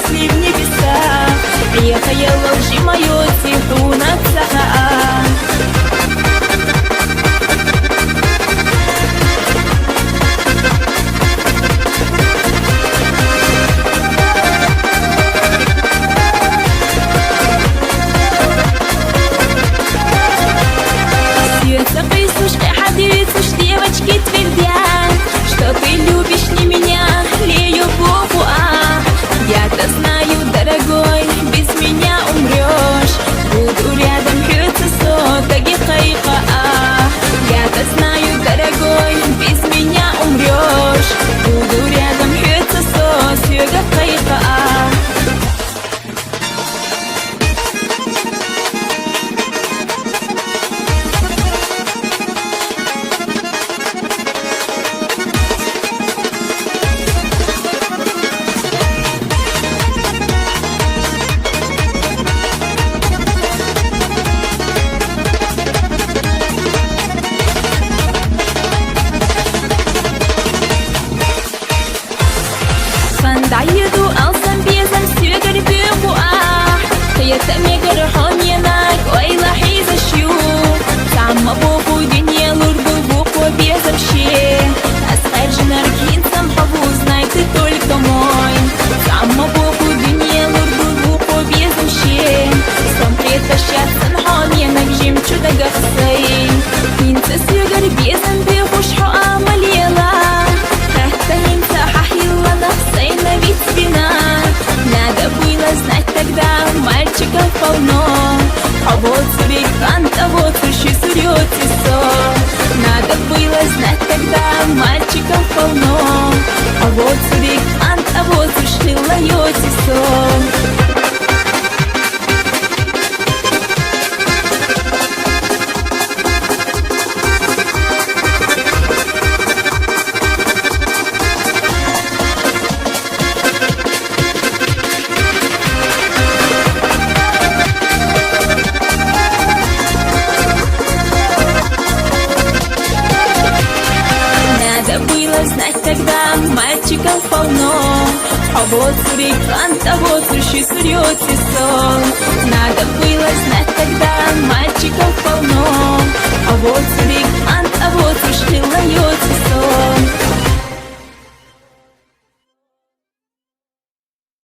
вознесли в небеса. Приехала лжи мою цвету над Сахаа. Девочки твердят, что ты любишь не меня, лею букву А. Я-то знаю, дорогой, без меня умрешь. Буду рядом, хются сотаги хайка А. Я-то знаю, дорогой, без меня умрешь. Буду рядом, хются сотаги хайка А. Дайду алсам безам сүйгір бүйгуа. Қиетіме гірхон енак ойла хизашу. Самма боку дүния лурду боку безам ше. Асхар жинар кинсам хаву, знай ты только мой. Самма боку дүния лурду боку безам ше. Сам предпощаться нхон енак жемчуда гахсай. Кинса сүйгір безам бүйгуш хуа малела. Надо было знать тогда, мальчиков полно. А вот сурикант, а вот сущий сурьете сон. Надо было знать тогда, мальчиков полно. А вот сурикант, а вот сущий лаете сон. Знать тогда, мальчиков полно. А вот сурикант, а вот сущий сурьете сон. Надо